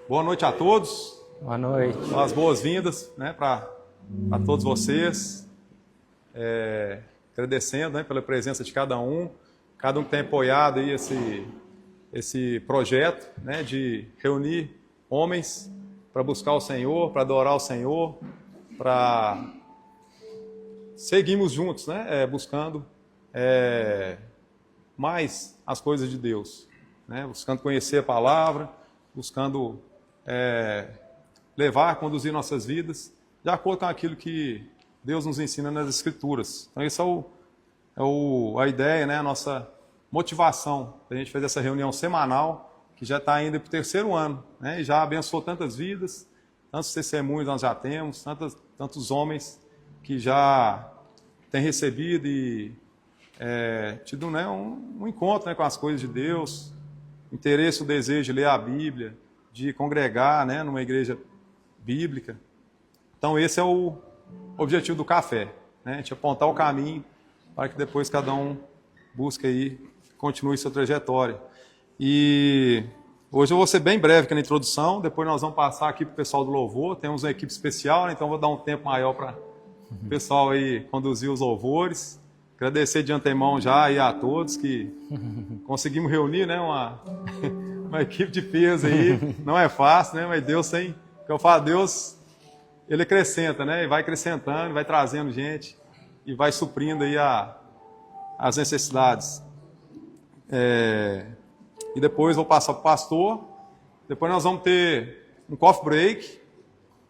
Boa noite a todos. Boa noite. As boas-vindas, né, para todos vocês. Agradecendo, né, pela presença de cada um que tem apoiado aí esse projeto, né, de reunir homens para buscar o Senhor, para adorar o Senhor, para seguirmos juntos, né, buscando mais as coisas de Deus, né, buscando conhecer a palavra, buscando conduzir nossas vidas de acordo com aquilo que Deus nos ensina nas Escrituras. Então, essa a ideia, né, a nossa motivação para a gente fazer essa reunião semanal, que já está indo para o 3º ano, né, e já abençoou tantas vidas, tantos testemunhos nós já temos, tantos homens que já têm recebido e tido, né, um encontro, né, com as coisas de Deus, interesse, o desejo de ler a Bíblia, de congregar, né, numa igreja bíblica. Então esse é o objetivo do café, né, a gente apontar o caminho para que depois cada um busque aí, continue sua trajetória. E hoje eu vou ser bem breve aqui na introdução, depois nós vamos passar aqui para o pessoal do louvor, temos uma equipe especial, né, então vou dar um tempo maior para o pessoal aí conduzir os louvores. Agradecer de antemão já aí a todos que conseguimos reunir, né, uma equipe de peso aí. Não é fácil, né, mas Deus tem, que eu falo, Deus, Ele acrescenta, né, e vai acrescentando, vai trazendo gente e vai suprindo aí as necessidades. E depois vou passar para o pastor, depois nós vamos ter um coffee break,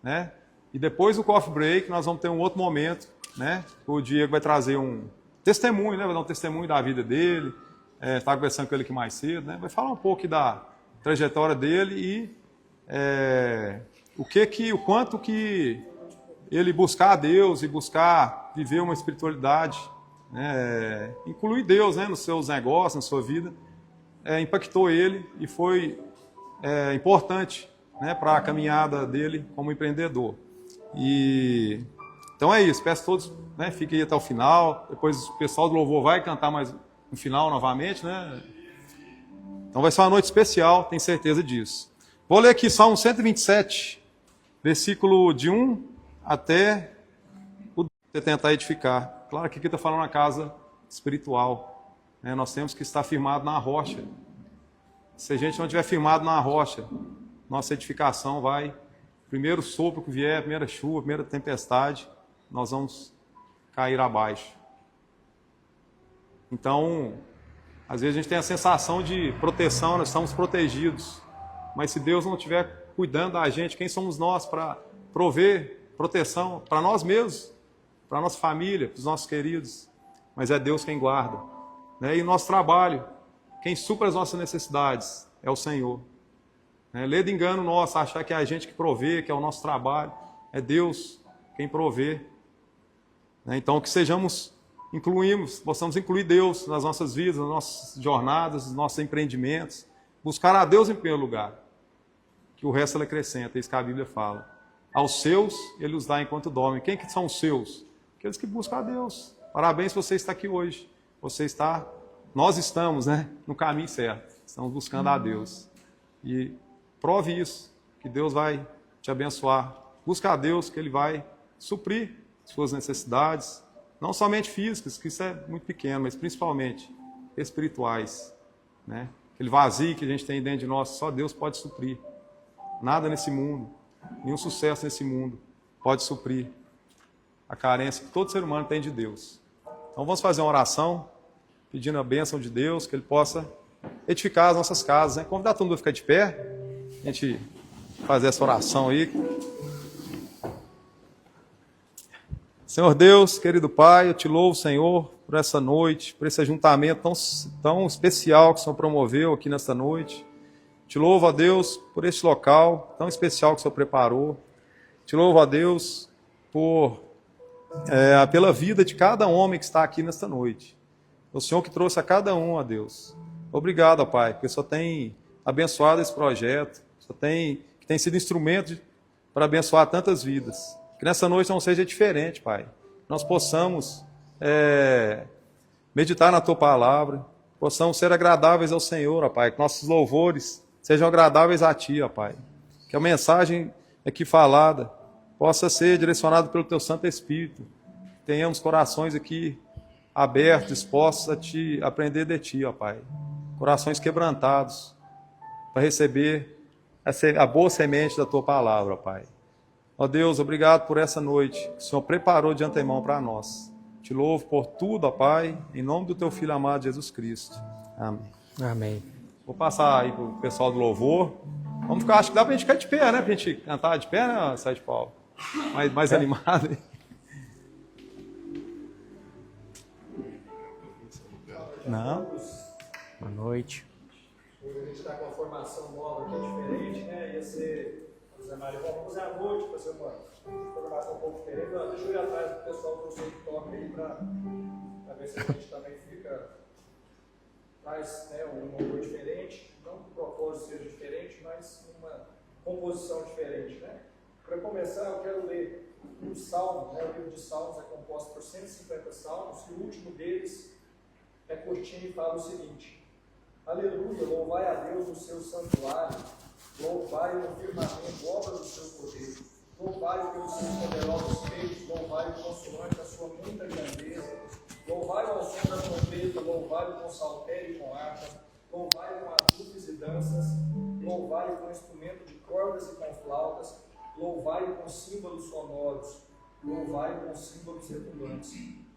né, e depois do coffee break nós vamos ter um outro momento, né, o Diego vai trazer um testemunho, né? Vai dar um testemunho da vida dele, estava conversando com ele aqui mais cedo, né? Vai falar um pouco da trajetória dele e o quanto que ele buscar a Deus e buscar viver uma espiritualidade, né? Incluir Deus, né, nos seus negócios, na sua vida, impactou ele e foi importante, né, para a caminhada dele como empreendedor. Então é isso, peço a todos, né, fiquem aí até o final, depois o pessoal do louvor vai cantar mais no final novamente, né? Então vai ser uma noite especial, tenho certeza disso. Vou ler aqui Salmo 127, versículo de 1 até o 2, para tentar edificar. Claro que aqui está falando uma casa espiritual, né? Nós temos que estar firmado na rocha. Se a gente não estiver firmado na rocha, nossa edificação vai, primeiro sopro que vier, primeira chuva, primeira tempestade, nós vamos cair abaixo. Então, às vezes a gente tem a sensação de proteção, nós estamos protegidos. Mas se Deus não estiver cuidando da gente, quem somos nós para prover proteção para nós mesmos, para a nossa família, para os nossos queridos? Mas é Deus quem guarda, né? E o nosso trabalho, quem supra as nossas necessidades é o Senhor. Lê de engano nosso, achar que é a gente que provê, que é o nosso trabalho. É Deus quem provê. Então, que possamos incluir Deus nas nossas vidas, nas nossas jornadas, nos nossos empreendimentos. Buscar a Deus em primeiro lugar, que o resto Ele acrescenta, é isso que a Bíblia fala. Aos seus, Ele os dá enquanto dormem. Quem que são os seus? Aqueles que buscam a Deus. Parabéns, você está aqui hoje. Nós estamos, né, no caminho certo. Estamos buscando a Deus. E prove isso, que Deus vai te abençoar. Busca a Deus, que Ele vai suprir suas necessidades, não somente físicas, que isso é muito pequeno, mas principalmente espirituais, né? Aquele vazio que a gente tem dentro de nós, só Deus pode suprir. Nada nesse mundo, nenhum sucesso nesse mundo pode suprir a carência que todo ser humano tem de Deus. Então vamos fazer uma oração, pedindo a bênção de Deus, que Ele possa edificar as nossas casas, né? Convidar todo mundo a ficar de pé, a gente fazer essa oração aí. Senhor Deus, querido Pai, eu te louvo, Senhor, por essa noite, por esse ajuntamento tão especial que o Senhor promoveu aqui nesta noite. Te louvo, a Deus, por este local tão especial que o Senhor preparou. Te louvo, a Deus, pela vida de cada homem que está aqui nesta noite. O Senhor que trouxe a cada um, ó Deus. Obrigado, ó Pai, porque o Senhor tem abençoado esse projeto, o Senhor que tem sido instrumento para abençoar tantas vidas. Que nessa noite não seja diferente, Pai. Nós possamos meditar na Tua palavra, possamos ser agradáveis ao Senhor, ó Pai. Que nossos louvores sejam agradáveis a Ti, ó Pai. que a mensagem aqui falada possa ser direcionada pelo Teu Santo Espírito. Tenhamos corações aqui abertos, dispostos a Te aprender de Ti, ó Pai. Corações quebrantados para receber a boa semente da Tua palavra, ó Pai. Ó Deus, obrigado por essa noite que o Senhor preparou de antemão para nós. Te louvo por tudo, ó Pai, em nome do Teu Filho amado Jesus Cristo. Amém. Amém. Vou passar aí para o pessoal do louvor. Vamos ficar, acho que dá para a gente ficar de pé, né? Para a gente cantar de pé, né, Sérgio Paulo? Mais animado. Não. Boa noite. Hoje a gente está com uma formação nova aqui, diferente, né? Ia ser, José Maria, vamos fazer à noite para ser uma formação um pouco diferente. Deixa eu ir atrás do pessoal do Conselho que toca aí para ver se a gente também traz, né, um louvor diferente. Não que o propósito seja diferente, mas uma composição diferente, né? Para começar, eu quero ler um salmo, né? O livro de Salmos é composto por 150 salmos, e o último deles é curtinho e fala o seguinte: Aleluia, louvai a Deus no seu santuário, louvai no firmamento, obra do seu poder, louvai pelos seus poderosos feitos, louvai o consoante da sua muita grandeza, louvai ao som da trombeta, louvai com saltério e com harpa, louvai com atufes e danças, louvai com instrumento de cordas e com flautas, louvai com símbolos sonoros, louvai com símbolos retumbantes.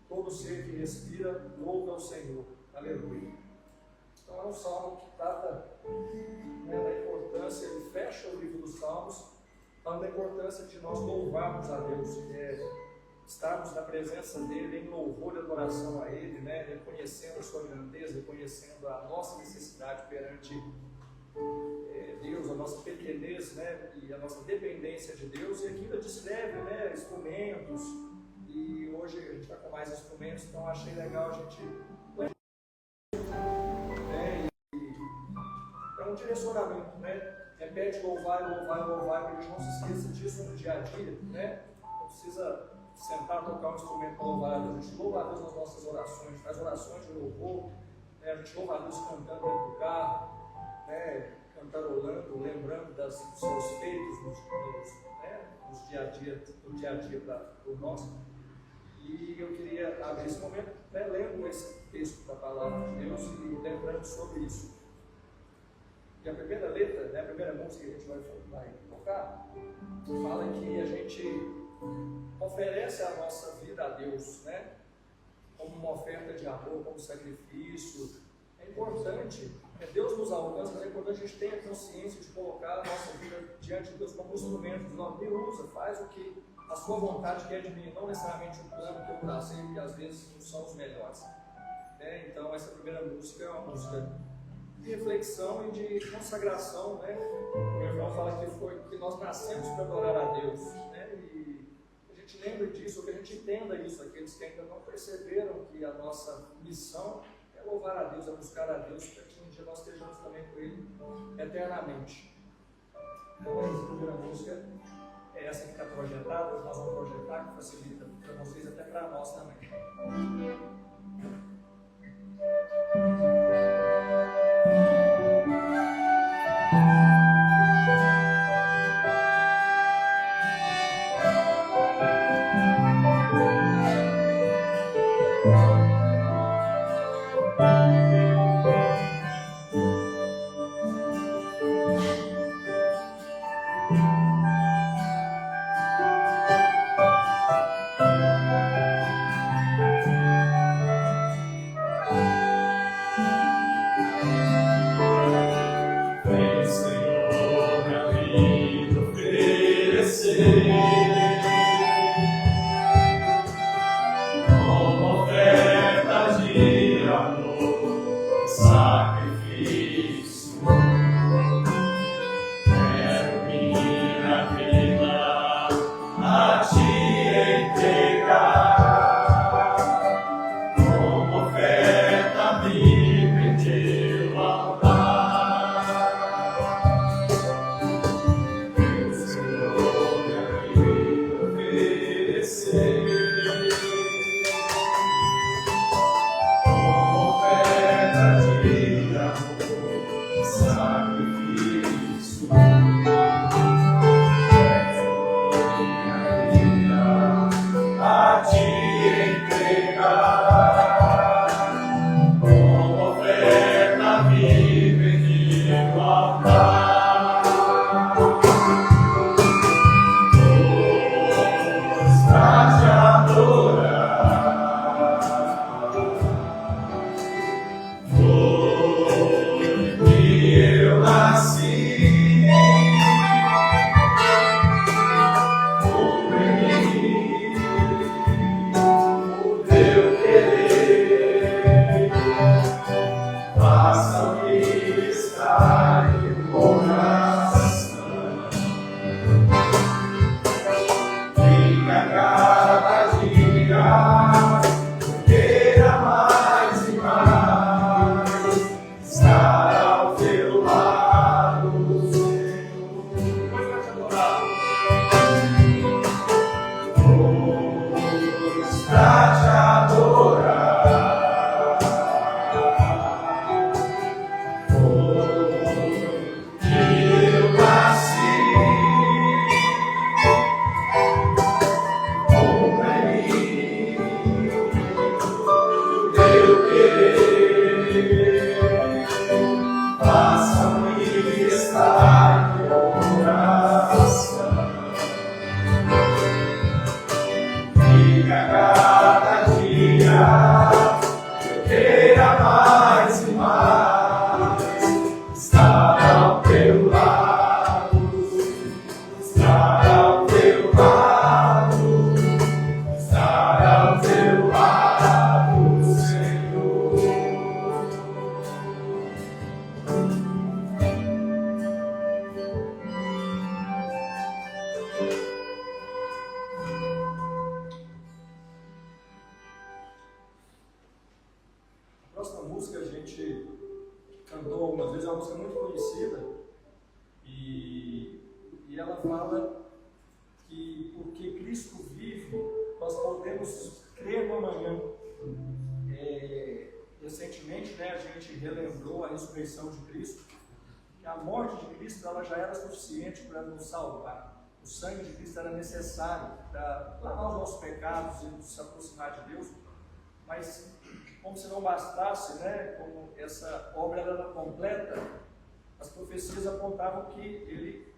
Todo ser que respira, louva ao Senhor. Aleluia. Então é um salmo que trata, né, da importância, ele fecha o livro dos salmos, falando da importância de nós louvarmos a Deus, estarmos na presença dele em louvor e adoração a ele, né, reconhecendo a sua grandeza, reconhecendo a nossa necessidade perante Deus, a nossa pequenez, né, e a nossa dependência de Deus. E aqui ainda descreve, né, instrumentos. E hoje a gente está com mais instrumentos, então achei legal a gente. É um direcionamento, né? Repete louvai, louvai, louvai, para que a gente não se esqueça disso no dia a dia, né? Não precisa sentar, tocar um instrumento para louvar a Deus. A gente louva a Deus nas nossas orações, faz orações de louvor, né? A gente louva a Deus cantando dentro do carro, né? Cantarolando, lembrando dos seus feitos no dia a dia para o nosso. E eu queria abrir esse momento, né, lendo esse texto da palavra de Deus e lembrando sobre isso. E a primeira letra, né, a primeira música que a gente vai tocar, fala que a gente oferece a nossa vida a Deus, né, como uma oferta de amor, como sacrifício. É importante, Deus nos alcança, mas é importante que a gente tenha consciência de colocar a nossa vida diante de Deus como instrumento. Não, me usa, faz o que a sua vontade quer de mim, não necessariamente o plano que eu tracei, porque às vezes não são os melhores. Então essa primeira música é uma música de reflexão e de consagração, né? O meu irmão fala que nós nascemos para adorar a Deus, né? E a gente lembra disso, que a gente entenda isso, aqueles que ainda não perceberam que a nossa missão é louvar a Deus, é buscar a Deus, para que um dia nós estejamos também com Ele eternamente. Então essa primeira música é essa que está projetada, nós vamos projetar, que facilita para vocês, até para nós também. ela fala que porque Cristo vive, nós podemos crer no amanhã. Recentemente, né, a gente relembrou a ressurreição de Cristo, que a morte de Cristo ela já era suficiente para nos salvar. O sangue de Cristo era necessário para lavar os nossos pecados e nos aproximar de Deus, mas como se não bastasse, né, como essa obra era completa, as profecias apontavam que ele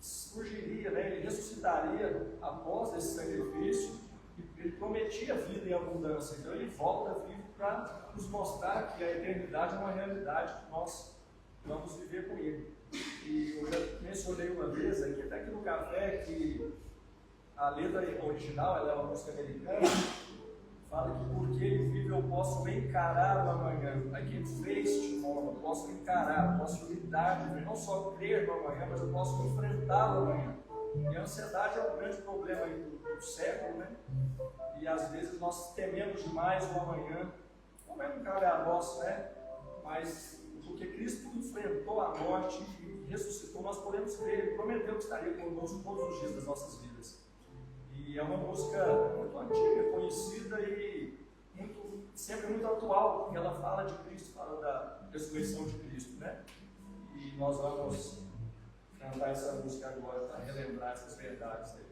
surgiria, né, ele ressuscitaria após esse sacrifício, e ele prometia vida em abundância. Então ele volta vivo para nos mostrar que a eternidade é uma realidade que nós vamos viver com ele. E eu já mencionei uma vez aqui, até aqui no café, que a letra original, ela é uma música americana, fala que porque ele vive eu posso encarar o amanhã. Aqui ele fez de forma, eu posso encarar, eu posso lidar, não só crer no amanhã, mas eu posso enfrentar o amanhã. E a ansiedade é um grande problema aí do século, né? E às vezes nós tememos demais o amanhã, como não cabe a nós, né? Mas porque Cristo enfrentou a morte e ressuscitou, nós podemos crer, ele prometeu que estaria conosco todos os dias das nossas vidas. E é uma música muito antiga, conhecida e sempre muito atual, porque ela fala de Cristo, fala da ressurreição de Cristo, né? E nós vamos cantar essa música agora para relembrar essas verdades aí.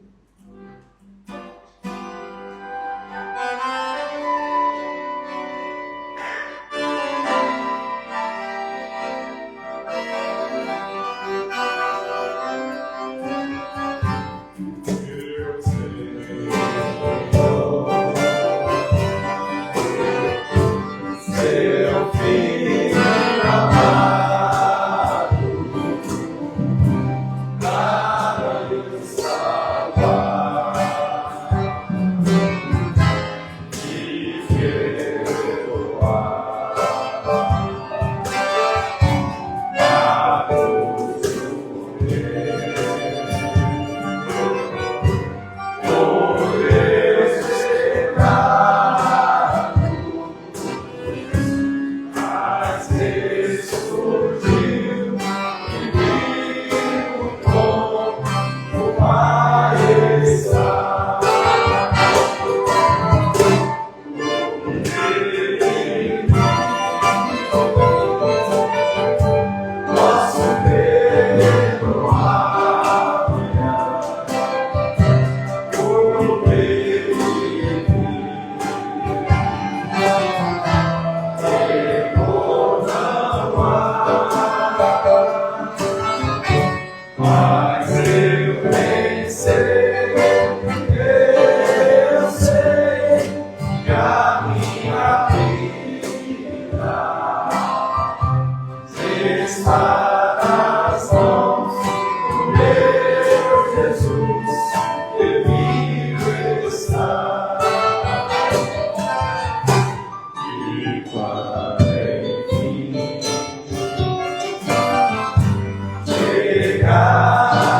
Chegar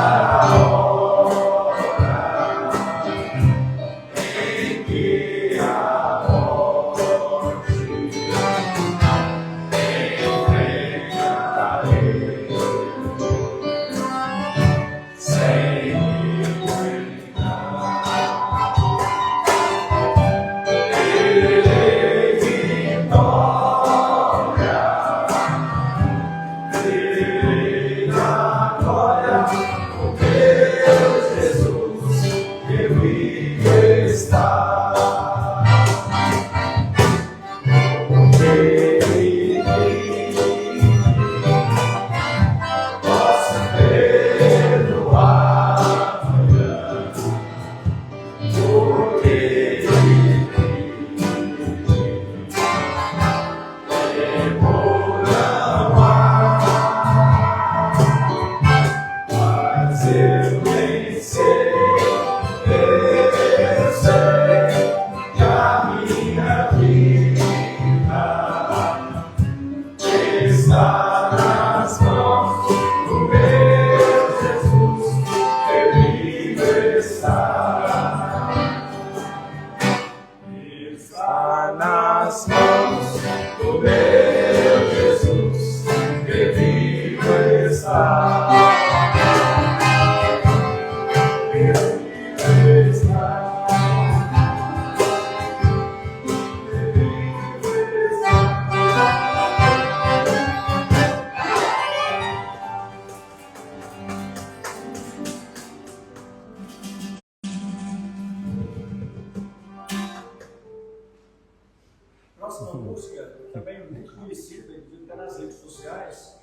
sociais,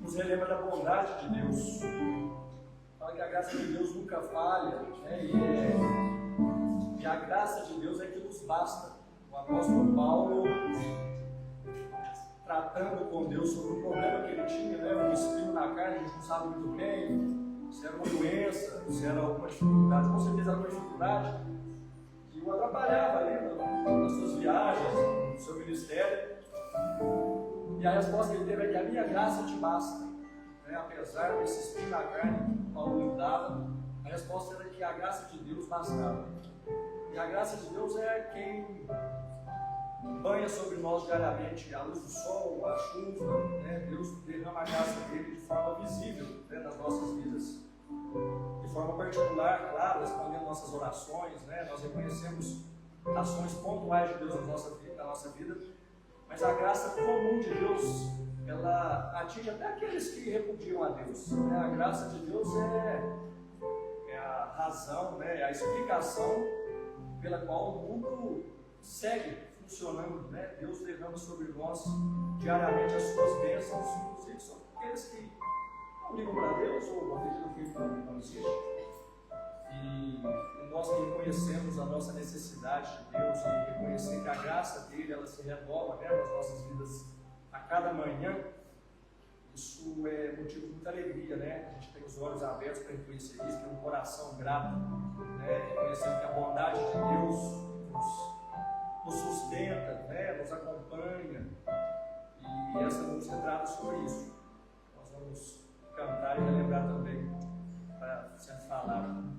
nos relembra da bondade de Deus. Fala que a graça de Deus nunca falha, né? E a graça de Deus é que nos basta. O apóstolo Paulo, tratando com Deus sobre o problema que ele tinha, né? Um espinho na carne, a gente não sabe muito bem se era uma doença, se era alguma dificuldade, com certeza era uma dificuldade que o atrapalhava ali nas suas viagens, no seu ministério. E a resposta que ele teve é que a minha graça te basta. Né? Apesar desse espinho na carne que Paulo lhe dava, a resposta era que a graça de Deus bastava. E a graça de Deus é quem banha sobre nós diariamente a luz do sol, a chuva, né? Deus derrama a graça dele de forma visível, né, nas nossas vidas. De forma particular, claro, respondendo nossas orações, né? Nós reconhecemos ações pontuais de Deus na nossa vida, mas a graça comum de Deus, ela atinge até aqueles que repudiam a Deus. Né? A graça de Deus é a razão, né? É a explicação pela qual o mundo segue funcionando, né? Deus derrama sobre nós diariamente as suas bênçãos, inclusive sobre aqueles que não ligam para Deus ou acreditam que Ele não existe. E nós que reconhecemos a nossa necessidade de Deus e reconhecer que a graça dele ela se renova, né, nas nossas vidas a cada manhã, isso é motivo de muita alegria, né? A gente tem os olhos abertos para reconhecer isso, tem um coração grato, né? Reconhecendo que a bondade de Deus nos sustenta, né? Nos acompanha, e essa música trata sobre isso. Nós vamos cantar e relembrar também, para ser falado.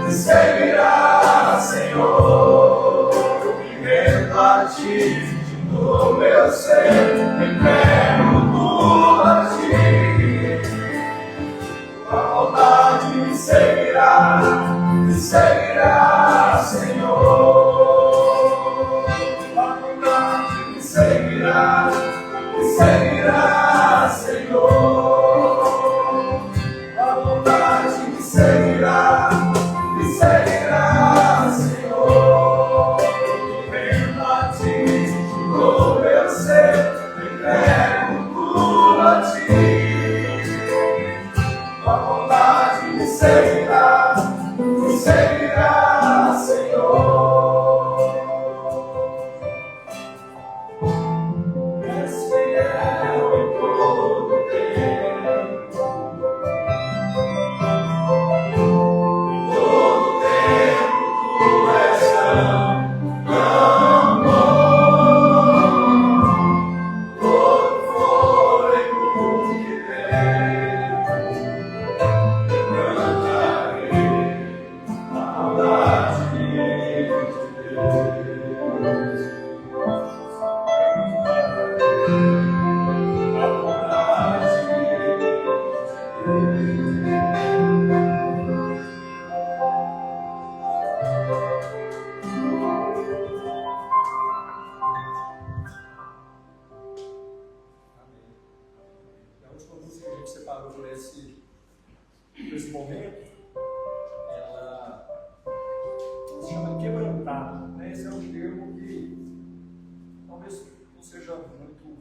me seguirá, Senhor. Eu me rendo a ti, do meu ser, entrego tudo a ti. A vontade me seguirá, Senhor. A vontade me seguirá, Senhor. A vontade me seguirá, Senhor. Vendo a ti, no meu ser, entrego tudo a ti. A vontade me seguirá, Senhor. És fiel em todo tempo. Em todo tempo tu és tão bom. Todo fôlego que tenho, cantarei a saudade de Deus. A vontade de A última música que a gente separou por esse momento, ela se chama quebrantado, né? Esse é um termo que talvez não seja muito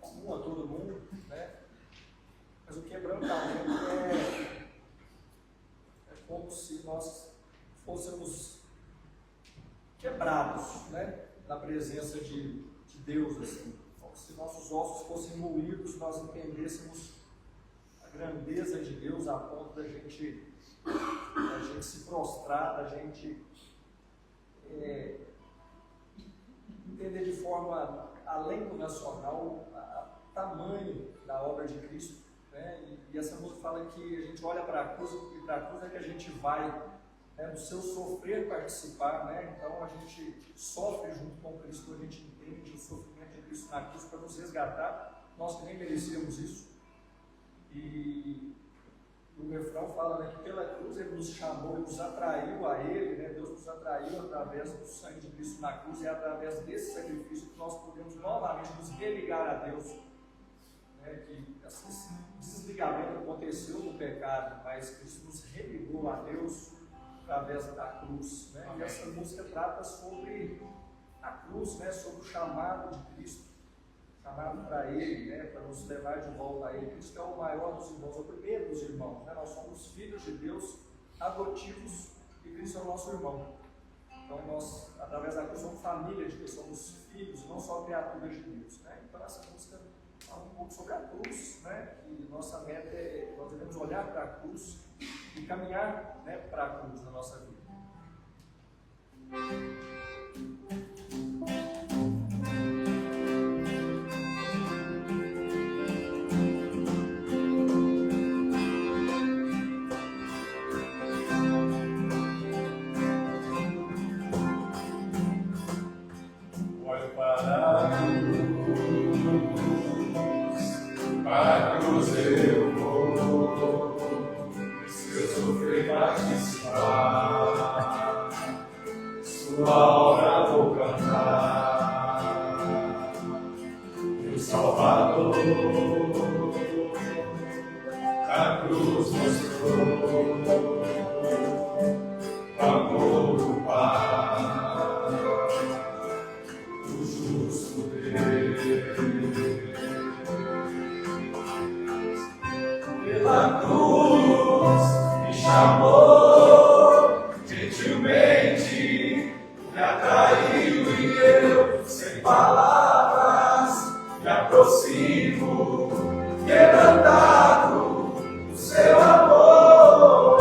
comum a todo mundo, né? Mas o quebrantamento é como se nós fôssemos quebrados, né? Na presença de Deus, assim. Como se nossos ossos fossem moídos, nós entendêssemos a grandeza de Deus a ponto da gente se prostrar, da gente entender de forma além do nacional o tamanho da obra de Cristo, né? E essa música fala que a gente olha para a cruz e para a cruz é que a gente vai, né, do seu sofrer participar, né? Então a gente sofre junto com Cristo, a gente entende o sofrimento de Cristo na cruz para nos resgatar, nós que nem merecíamos isso. E o refrão fala, né, que pela cruz Ele nos chamou, Ele nos atraiu a Ele, né? Deus nos atraiu através do sangue de Cristo na cruz, e é através desse sacrifício que nós podemos novamente nos religar a Deus, né? Que esse desligamento aconteceu no pecado, mas Cristo nos religou a Deus através da cruz, né? E essa música trata sobre a cruz, né? Sobre o chamado de Cristo, chamado para Ele, né? Para nos levar de volta a Ele. Cristo é o maior dos irmãos, é o primeiro dos irmãos, né? Nós somos filhos de Deus, adotivos, e Cristo é o nosso irmão. Então nós, através da cruz, somos família de Deus, somos filhos, não só criaturas de Deus, né? Então essa música fala um pouco sobre a cruz, né? E nossa meta é, nós devemos olhar para a cruz e caminhar, né, para a cruz na nossa vida. Olho para a cruz eu vou, se eu sofrer participar, sua obra vou cantar, meu Salvador, a cruz mostrou o amor do Pai, o justo Deus. Pela cruz me chamou gentilmente, me atraiu e eu, sem palavras, me aproximo, quebrantado do seu amor.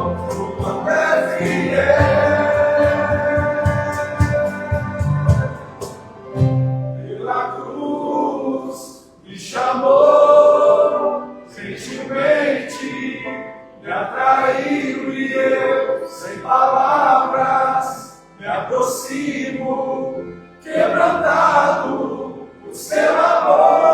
o quanto é fiel. Pela cruz me chamou, gentilmente me atraiu e eu, sem palavras, me aproximo, quebrantado o seu amor.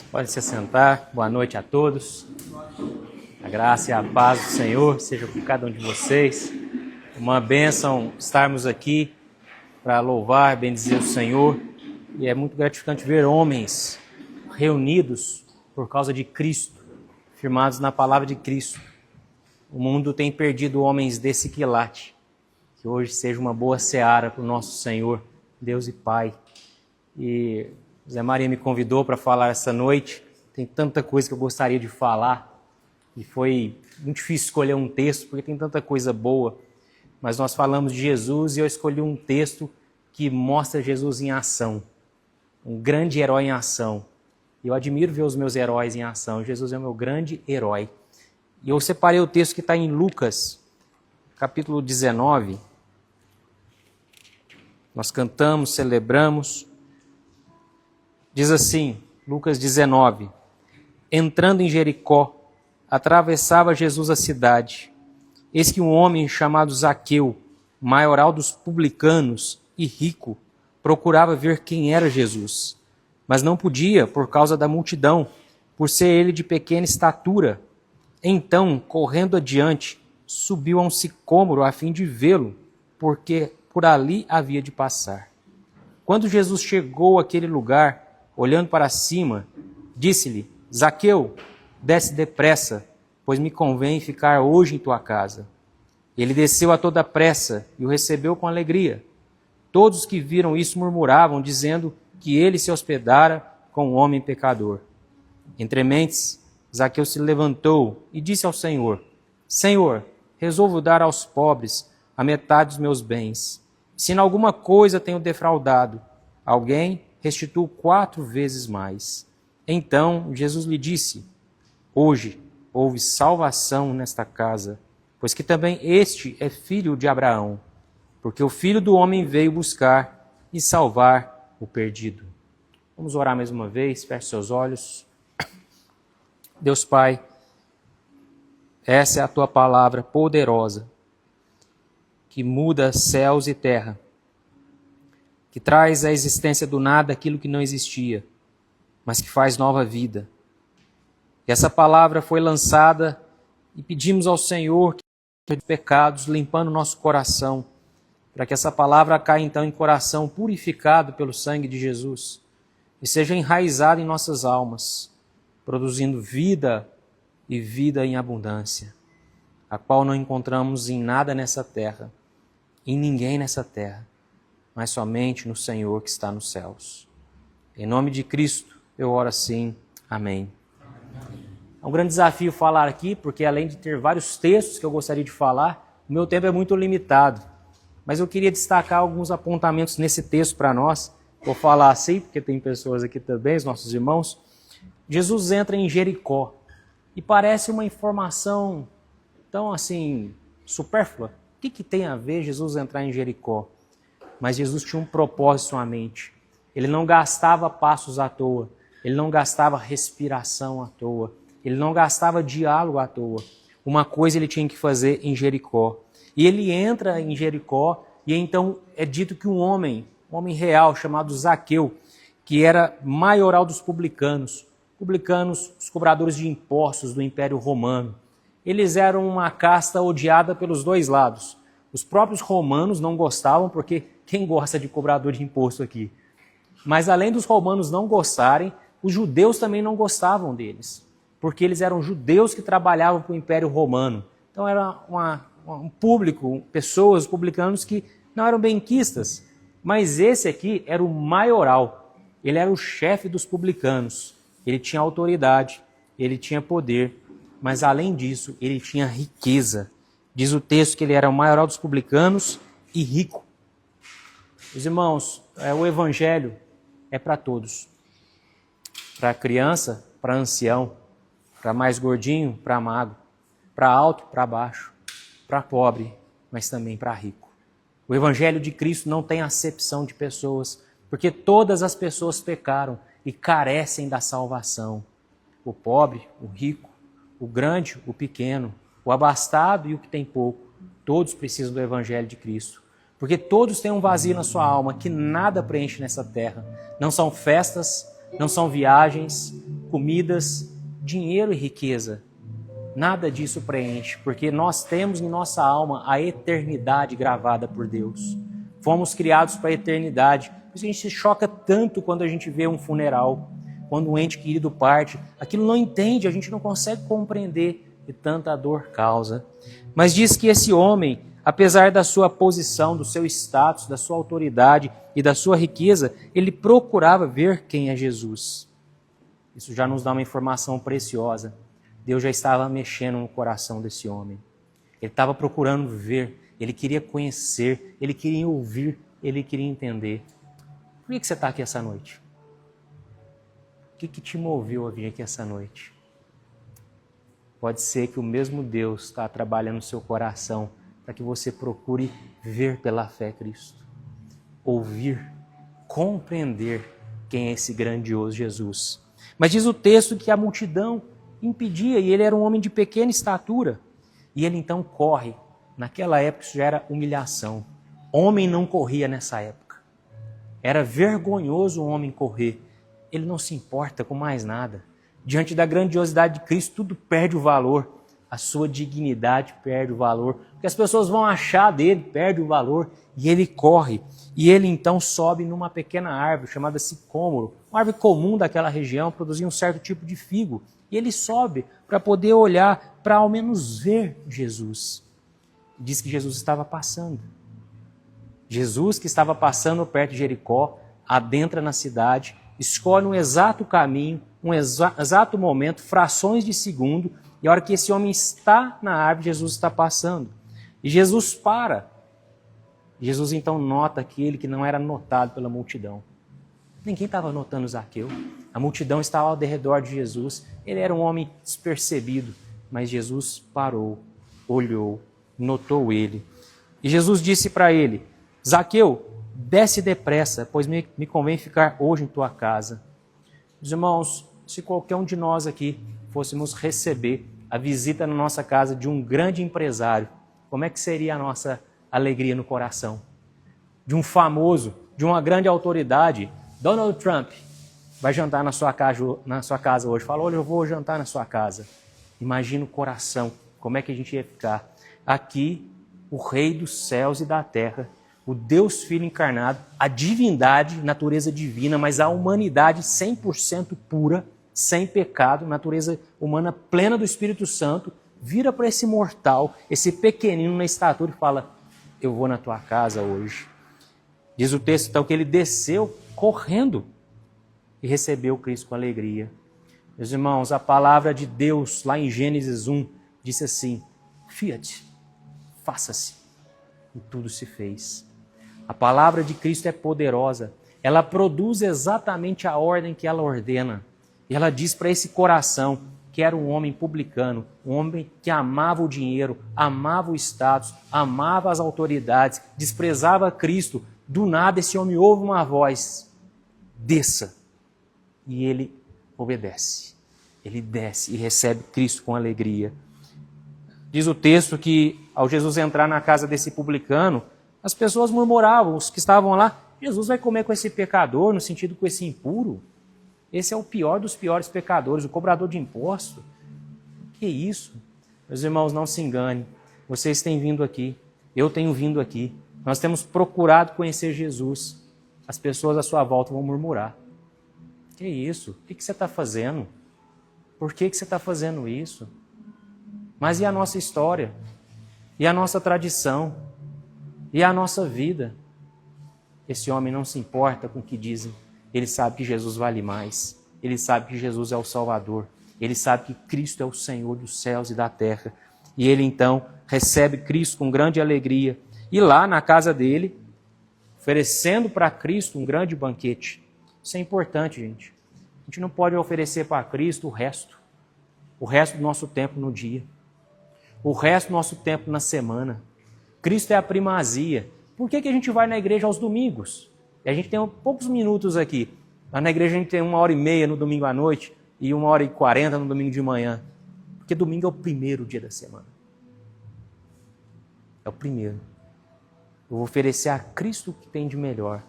Pode se sentar. Boa noite a todos. A graça e a paz do Senhor seja com cada um de vocês. Uma bênção estarmos aqui para louvar, bendizer o Senhor. E é muito gratificante ver homens reunidos por causa de Cristo, firmados na palavra de Cristo. O mundo tem perdido homens desse quilate. Que hoje seja uma boa seara para o nosso Senhor, Deus e Pai. E Zé Maria me convidou para falar essa noite. Tem tanta coisa que eu gostaria de falar. E foi muito difícil escolher um texto, porque tem tanta coisa boa. Mas nós falamos de Jesus e eu escolhi um texto que mostra Jesus em ação. Um grande herói em ação. Eu admiro ver os meus heróis em ação. Jesus é o meu grande herói. E eu separei o texto que está em Lucas, capítulo 19. Nós cantamos, celebramos. Diz assim, Lucas 19, entrando em Jericó, atravessava Jesus a cidade. Eis que um homem chamado Zaqueu, maioral dos publicanos e rico, procurava ver quem era Jesus, mas não podia por causa da multidão, por ser ele de pequena estatura. Então, correndo adiante, subiu a um sicômoro a fim de vê-lo, porque por ali havia de passar. Quando Jesus chegou àquele lugar, olhando para cima, disse-lhe, Zaqueu, desce depressa, pois me convém ficar hoje em tua casa. Ele desceu a toda pressa e o recebeu com alegria. Todos que viram isso murmuravam, dizendo que ele se hospedara com um homem pecador. Entre mentes, Zaqueu se levantou e disse ao Senhor, Senhor, resolvo dar aos pobres a metade dos meus bens. Se em alguma coisa tenho defraudado alguém, restituo 4 vezes mais. Então Jesus lhe disse, hoje houve salvação nesta casa, pois que também este é filho de Abraão, porque o Filho do Homem veio buscar e salvar o perdido. Vamos orar mais uma vez, feche seus olhos. Deus Pai, essa é a tua palavra poderosa, que muda céus e terra, que traz à existência do nada aquilo que não existia, mas que faz nova vida. E essa palavra foi lançada e pedimos ao Senhor que os pecados, limpando o nosso coração, para que essa palavra caia então em coração purificado pelo sangue de Jesus e seja enraizada em nossas almas, produzindo vida e vida em abundância, a qual não encontramos em nada nessa terra, em ninguém nessa terra, mas somente no Senhor que está nos céus. Em nome de Cristo, eu oro assim. Amém. É um grande desafio falar aqui, porque além de ter vários textos que eu gostaria de falar, o meu tempo é muito limitado. Mas eu queria destacar alguns apontamentos nesse texto para nós. Vou falar assim, porque tem pessoas aqui também, os nossos irmãos. Jesus entra em Jericó e parece uma informação tão assim, supérflua. O que tem a ver Jesus entrar em Jericó? Mas Jesus tinha um propósito à mente. Ele não gastava passos à toa. Ele não gastava respiração à toa. Ele não gastava diálogo à toa. Uma coisa ele tinha que fazer em Jericó. E ele entra em Jericó e então é dito que um homem real chamado Zaqueu, que era maioral dos publicanos, os cobradores de impostos do Império Romano, eles eram uma casta odiada pelos dois lados. Os próprios romanos não gostavam, porque quem gosta de cobrador de imposto aqui? Mas além dos romanos não gostarem, os judeus também não gostavam deles, porque eles eram judeus que trabalhavam para o Império Romano. Então era um público, pessoas, publicanos que não eram benquistas. Mas esse aqui era o maioral. Ele era o chefe dos publicanos. Ele tinha autoridade, ele tinha poder. Mas além disso, ele tinha riqueza. Diz o texto que ele era o maioral dos publicanos e rico. Meus irmãos, o evangelho é para todos. Para criança, para ancião, para mais gordinho, para magro, para alto, para baixo, para pobre, mas também para rico. O evangelho de Cristo não tem acepção de pessoas, porque todas as pessoas pecaram e carecem da salvação. O pobre, o rico, o grande, o pequeno, o abastado e o que tem pouco, todos precisam do evangelho de Cristo. Porque todos têm um vazio na sua alma que nada preenche nessa terra. Não são festas, não são viagens, comidas, dinheiro e riqueza. Nada disso preenche, porque nós temos em nossa alma a eternidade gravada por Deus. Fomos criados para a eternidade. Por isso a gente se choca tanto quando a gente vê um funeral, quando um ente querido parte. Aquilo não entende, a gente não consegue compreender e tanta dor causa. Mas diz que esse homem, apesar da sua posição, do seu status, da sua autoridade e da sua riqueza, ele procurava ver quem é Jesus. Isso já nos dá uma informação preciosa. Deus já estava mexendo no coração desse homem. Ele estava procurando ver, ele queria conhecer, ele queria ouvir, ele queria entender. Por que você está aqui essa noite? O que te moveu a vir aqui essa noite? Pode ser que o mesmo Deus está trabalhando no seu coração para que você procure ver pela fé Cristo. Ouvir, compreender quem é esse grandioso Jesus. Mas diz o texto que a multidão impedia, e ele era um homem de pequena estatura. E ele então corre. Naquela época isso já era humilhação. Homem não corria nessa época. Era vergonhoso o homem correr. Ele não se importa com mais nada. Diante da grandiosidade de Cristo, tudo perde o valor. A sua dignidade perde o valor. O que as pessoas vão achar dele perde o valor. E ele corre. E ele então sobe numa pequena árvore chamada sicômoro. Uma árvore comum daquela região, produzia um certo tipo de figo. E ele sobe para poder olhar, para ao menos ver Jesus. Diz que Jesus estava passando. Jesus que estava passando perto de Jericó, adentra na cidade, escolhe um exato caminho, um exato momento, frações de segundo, e a hora que esse homem está na árvore, Jesus está passando. E Jesus para. Jesus então nota aquele que não era notado pela multidão. Ninguém estava notando Zaqueu. A multidão estava ao redor de Jesus. Ele era um homem despercebido, mas Jesus parou, olhou, notou ele. E Jesus disse para ele: Zaqueu, desce depressa, pois me convém ficar hoje em tua casa. Meus irmãos, se qualquer um de nós aqui fôssemos receber a visita na nossa casa de um grande empresário, como é que seria a nossa alegria no coração? De um famoso, de uma grande autoridade, Donald Trump, vai jantar na sua casa hoje. Fala, olha, eu vou jantar na sua casa. Imagina o coração, como é que a gente ia ficar. Aqui, o Rei dos céus e da terra, o Deus Filho encarnado, a divindade, natureza divina, mas a humanidade 100% pura, sem pecado, natureza humana plena do Espírito Santo, vira para esse mortal, esse pequenino na estatura e fala, eu vou na tua casa hoje. Diz o texto então que ele desceu correndo e recebeu Cristo com alegria. Meus irmãos, a palavra de Deus lá em Gênesis 1 disse assim, fiat, faça-se, e tudo se fez. A palavra de Cristo é poderosa, ela produz exatamente a ordem que ela ordena. E ela diz para esse coração que era um homem publicano, um homem que amava o dinheiro, amava o status, amava as autoridades, desprezava Cristo. Do nada esse homem ouve uma voz, desça. E ele obedece. Ele desce e recebe Cristo com alegria. Diz o texto que ao Jesus entrar na casa desse publicano, as pessoas murmuravam, os que estavam lá, Jesus vai comer com esse pecador, no sentido com esse impuro. Esse é o pior dos piores pecadores, o cobrador de imposto. Que isso? Meus irmãos, não se enganem. Vocês têm vindo aqui, eu tenho vindo aqui. Nós temos procurado conhecer Jesus. As pessoas à sua volta vão murmurar. Que isso? O que você está fazendo? Por que você está fazendo isso? Mas e a nossa história? E a nossa tradição? E a nossa vida? Esse homem não se importa com o que dizem. Ele sabe que Jesus vale mais. Ele sabe que Jesus é o Salvador. Ele sabe que Cristo é o Senhor dos céus e da terra. E ele então recebe Cristo com grande alegria. E lá na casa dele, oferecendo para Cristo um grande banquete. Isso é importante, gente. A gente não pode oferecer para Cristo o resto do nosso tempo no dia, o resto do nosso tempo na semana. Cristo é a primazia. Por que a gente vai na igreja aos domingos? E a gente tem poucos minutos aqui. Lá na igreja a gente tem 1h30 no domingo à noite e 1h40 no domingo de manhã. Porque domingo é o primeiro dia da semana. É o primeiro. Eu vou oferecer a Cristo o que tem de melhor.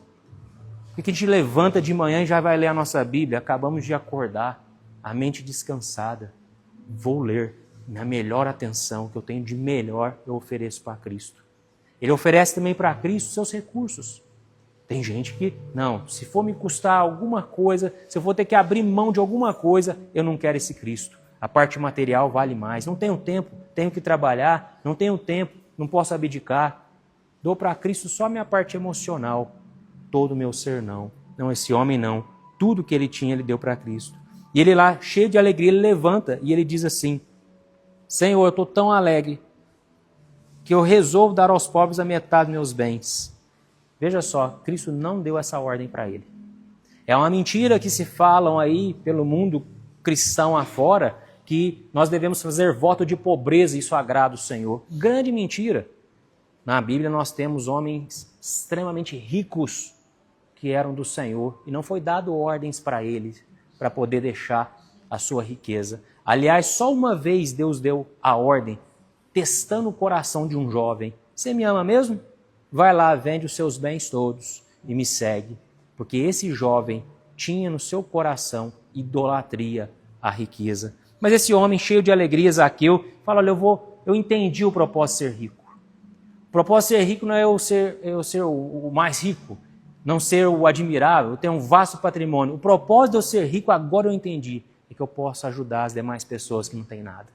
Por que a gente levanta de manhã e já vai ler a nossa Bíblia? Acabamos de acordar, a mente descansada. Vou ler. Minha melhor atenção, que eu tenho de melhor, eu ofereço para Cristo. Ele oferece também para Cristo seus recursos. Tem gente que, não, se for me custar alguma coisa, se eu for ter que abrir mão de alguma coisa, eu não quero esse Cristo. A parte material vale mais. Não tenho tempo, tenho que trabalhar, não tenho tempo, não posso abdicar. Dou para Cristo só a minha parte emocional. Todo o meu ser não. Não, esse homem não. Tudo que ele tinha, ele deu para Cristo. E ele lá, cheio de alegria, ele levanta e ele diz assim: Senhor, eu estou tão alegre que eu resolvo dar aos pobres a metade dos meus bens. Veja só, Cristo não deu essa ordem para ele. É uma mentira que se falam aí pelo mundo cristão afora, que nós devemos fazer voto de pobreza e isso agrada o Senhor. Grande mentira. Na Bíblia nós temos homens extremamente ricos que eram do Senhor e não foi dado ordens para eles para poder deixar a sua riqueza. Aliás, só uma vez Deus deu a ordem, testando o coração de um jovem. Você me ama mesmo? Vai lá, vende os seus bens todos e me segue. Porque esse jovem tinha no seu coração idolatria à riqueza. Mas esse homem cheio de alegria, Zaqueu, fala, olha, eu entendi o propósito de ser rico. O propósito de ser rico não é eu ser o mais rico, não ser o admirável, eu tenho um vasto patrimônio. O propósito de eu ser rico, agora eu entendi, é que eu posso ajudar as demais pessoas que não têm nada.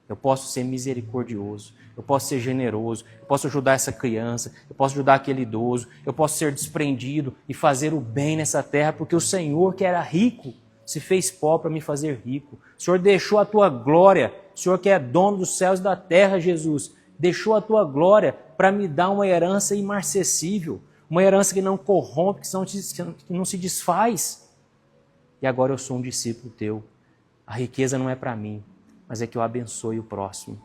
Eu posso ser misericordioso, eu posso ser generoso, eu posso ajudar essa criança, eu posso ajudar aquele idoso, eu posso ser desprendido e fazer o bem nessa terra, porque o Senhor, que era rico, se fez pobre para me fazer rico. O Senhor deixou a tua glória, o Senhor que é dono dos céus e da terra, Jesus, deixou a tua glória para me dar uma herança imarcessível, uma herança que não corrompe, que não se desfaz. E agora eu sou um discípulo teu. A riqueza não é para mim, mas é que eu abençoe o próximo.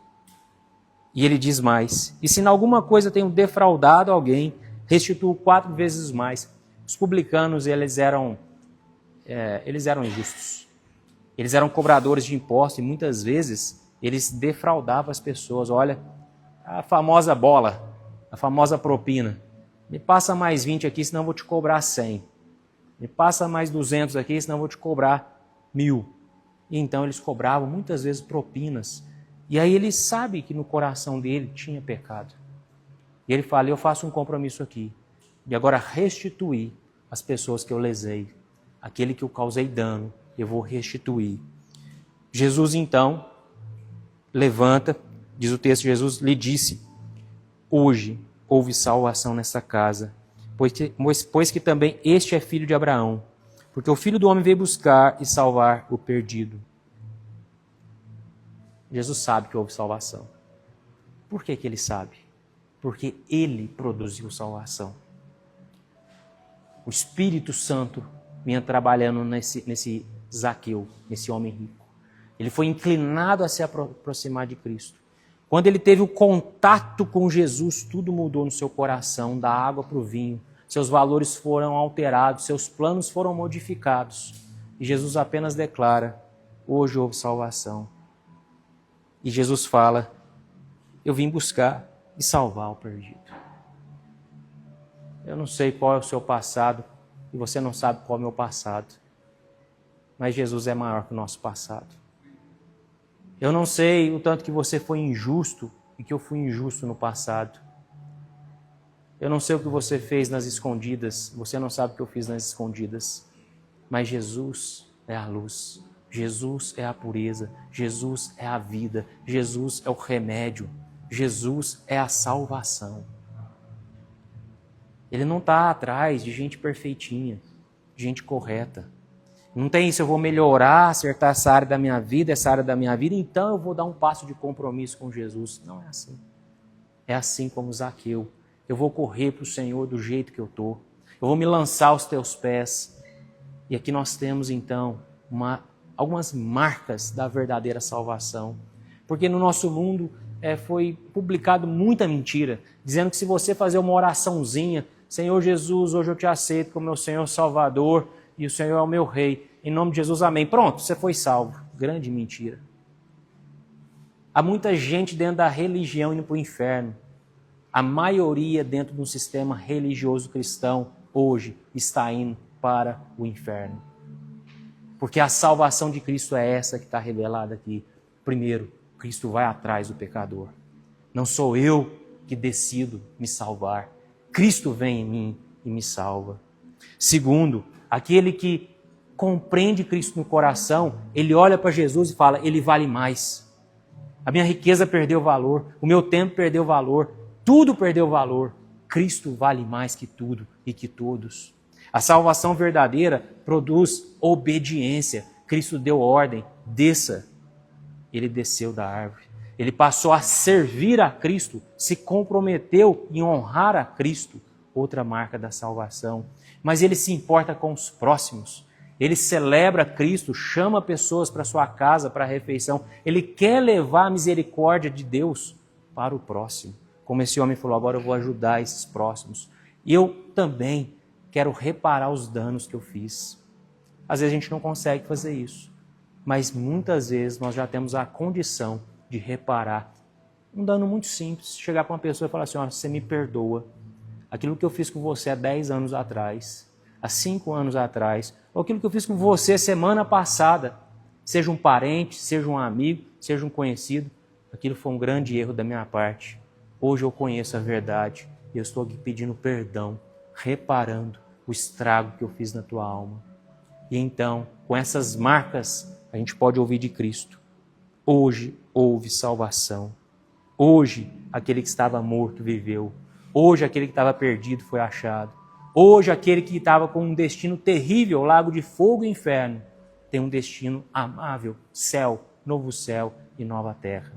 E ele diz mais, e se em alguma coisa tenho defraudado alguém, restituo 4 vezes mais. Os publicanos, eles eram injustos. Eles eram cobradores de impostos e muitas vezes eles defraudavam as pessoas. Olha, a famosa bola, a famosa propina. Me passa mais 20 aqui, senão eu vou te cobrar 100. Me passa mais 200 aqui, senão eu vou te cobrar 1000. E então eles cobravam muitas vezes propinas. E aí ele sabe que no coração dele tinha pecado. E ele fala, eu faço um compromisso aqui. E agora restituir as pessoas que eu lesei. Aquele que eu causei dano, eu vou restituir. Jesus então levanta, diz o texto, Jesus lhe disse, hoje houve salvação nessa casa, pois que também este é filho de Abraão, porque o Filho do Homem veio buscar e salvar o perdido. Jesus sabe que houve salvação. Por que ele sabe? Porque ele produziu salvação. O Espírito Santo vinha trabalhando nesse Zaqueu, nesse homem rico. Ele foi inclinado a se aproximar de Cristo. Quando ele teve o contato com Jesus, tudo mudou no seu coração, da água para o vinho. Seus valores foram alterados, seus planos foram modificados. E Jesus apenas declara, hoje houve salvação. E Jesus fala, eu vim buscar e salvar o perdido. Eu não sei qual é o seu passado, e você não sabe qual é o meu passado. Mas Jesus é maior que o nosso passado. Eu não sei o tanto que você foi injusto e que eu fui injusto no passado. Eu não sei o que você fez nas escondidas, você não sabe o que eu fiz nas escondidas. Mas Jesus é a luz. Jesus é a pureza, Jesus é a vida, Jesus é o remédio, Jesus é a salvação. Ele não está atrás de gente perfeitinha, de gente correta. Não tem isso, eu vou melhorar, acertar essa área da minha vida, então eu vou dar um passo de compromisso com Jesus. Não é assim. É assim como Zaqueu. Eu vou correr para o Senhor do jeito que eu estou. Eu vou me lançar aos teus pés. E aqui nós temos então algumas marcas da verdadeira salvação. Porque no nosso mundo foi publicado muita mentira, dizendo que se você fazer uma oraçãozinha, Senhor Jesus, hoje eu te aceito como meu Senhor Salvador e o Senhor é o meu Rei. Em nome de Jesus, amém. Pronto, você foi salvo. Grande mentira. Há muita gente dentro da religião indo para o inferno. A maioria dentro de um sistema religioso cristão hoje está indo para o inferno. Porque a salvação de Cristo é essa que está revelada aqui. Primeiro, Cristo vai atrás do pecador. Não sou eu que decido me salvar. Cristo vem em mim e me salva. Segundo, aquele que compreende Cristo no coração, ele olha para Jesus e fala, ele vale mais. A minha riqueza perdeu valor, o meu tempo perdeu valor, tudo perdeu valor. Cristo vale mais que tudo e que todos. A salvação verdadeira produz obediência. Cristo deu ordem, desça. Ele desceu da árvore. Ele passou a servir a Cristo, se comprometeu em honrar a Cristo, outra marca da salvação. Mas ele se importa com os próximos. Ele celebra Cristo, chama pessoas para sua casa, para a refeição. Ele quer levar a misericórdia de Deus para o próximo. Como esse homem falou, agora eu vou ajudar esses próximos. E eu também quero reparar os danos que eu fiz. Às vezes a gente não consegue fazer isso, mas muitas vezes nós já temos a condição de reparar. Um dano muito simples, chegar para uma pessoa e falar assim, você me perdoa. Aquilo que eu fiz com você há 10 anos atrás, há 5 anos atrás, ou aquilo que eu fiz com você semana passada, seja um parente, seja um amigo, seja um conhecido, aquilo foi um grande erro da minha parte. Hoje eu conheço a verdade e eu estou aqui pedindo perdão, reparando o estrago que eu fiz na tua alma. E então, com essas marcas, a gente pode ouvir de Cristo. Hoje houve salvação. Hoje, aquele que estava morto viveu. Hoje, aquele que estava perdido foi achado. Hoje, aquele que estava com um destino terrível, lago de fogo e inferno, tem um destino amável, céu e nova terra.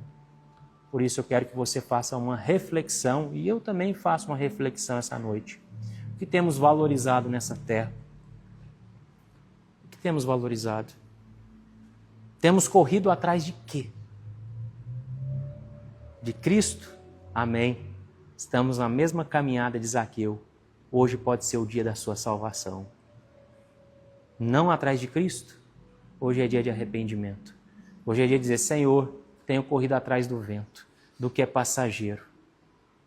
Por isso eu quero que você faça uma reflexão, e eu também faço uma reflexão essa noite. O que temos valorizado nessa terra? O que temos valorizado? Temos corrido atrás de quê? De Cristo? Amém. Estamos na mesma caminhada de Zaqueu. Hoje pode ser o dia da sua salvação. Não atrás de Cristo? Hoje é dia de arrependimento. Hoje é dia de dizer, Senhor, tenho corrido atrás do vento, do que é passageiro,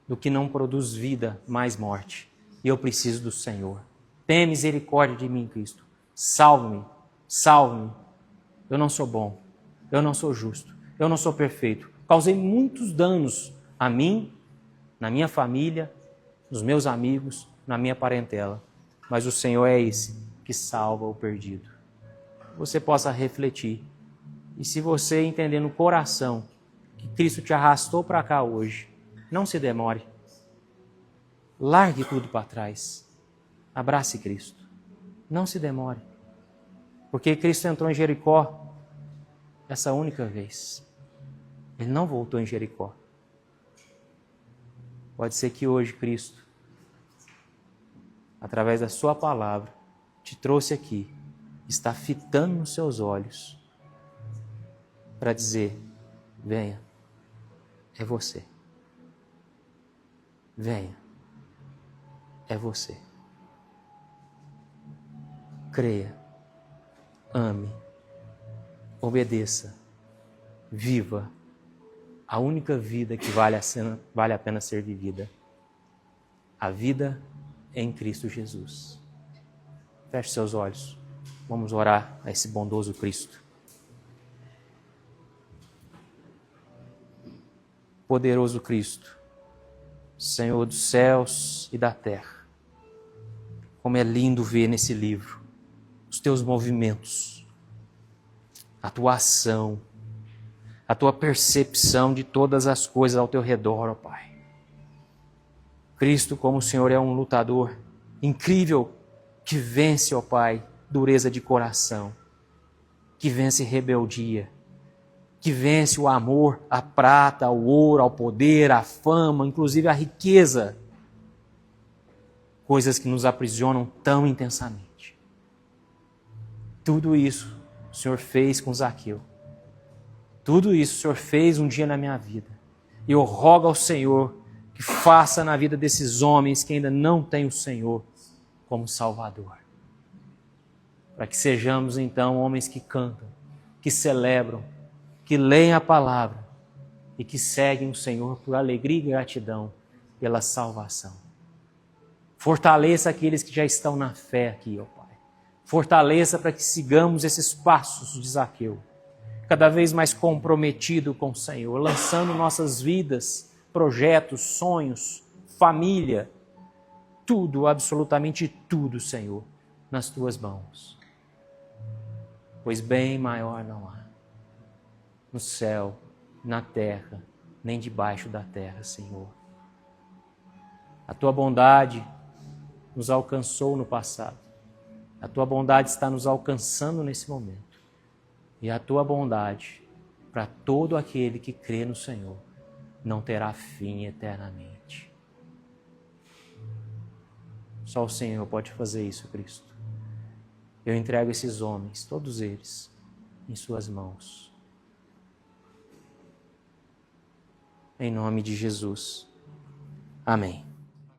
do que não produz vida, mais morte. E eu preciso do Senhor. Tenha misericórdia de mim, Cristo. Salve-me, salve-me. Eu não sou bom, eu não sou justo, eu não sou perfeito. Causei muitos danos a mim, na minha família, nos meus amigos, na minha parentela. Mas o Senhor é esse que salva o perdido. Você possa refletir. E se você entender no coração que Cristo te arrastou para cá hoje, não se demore. Largue tudo para trás. Abrace Cristo. Não se demore. Porque Cristo entrou em Jericó essa única vez. Ele não voltou em Jericó. Pode ser que hoje Cristo, através da sua palavra, te trouxe aqui, está fitando nos seus olhos para dizer, venha, é você. Venha, é você. Creia, ame, obedeça, viva a única vida que vale a pena ser vivida. A vida em Cristo Jesus. Feche seus olhos. Vamos orar a esse bondoso Cristo. Poderoso Cristo, Senhor dos céus e da terra. Como é lindo ver nesse livro os teus movimentos. a tua ação, a tua percepção de todas as coisas ao teu redor, ó Pai. Cristo, como o Senhor é um lutador incrível, que vence, ó Pai, dureza de coração, que vence rebeldia, que vence o amor, a prata, o ouro, ao poder, a fama, inclusive a riqueza, coisas que nos aprisionam tão intensamente. Tudo isso o Senhor fez com Zaqueu. Tudo isso o Senhor fez um dia na minha vida. E eu rogo ao Senhor que faça na vida desses homens que ainda não têm o Senhor como Salvador. Para que sejamos então homens que cantam, que celebram, que leem a palavra e que seguem o Senhor por alegria e gratidão pela salvação. Fortaleça aqueles que já estão na fé aqui, ó Pai. Fortaleça para que sigamos esses passos de Zaqueu, cada vez mais comprometido com o Senhor, lançando nossas vidas, projetos, sonhos, família, tudo, absolutamente tudo, Senhor, nas Tuas mãos. Pois bem maior não há, no céu, na terra, nem debaixo da terra, Senhor. A Tua bondade nos alcançou no passado. A Tua bondade está nos alcançando nesse momento. E a Tua bondade, para todo aquele que crê no Senhor, não terá fim eternamente. Só o Senhor pode fazer isso, Cristo. Eu entrego esses homens, todos eles, em Suas mãos. Em nome de Jesus. Amém.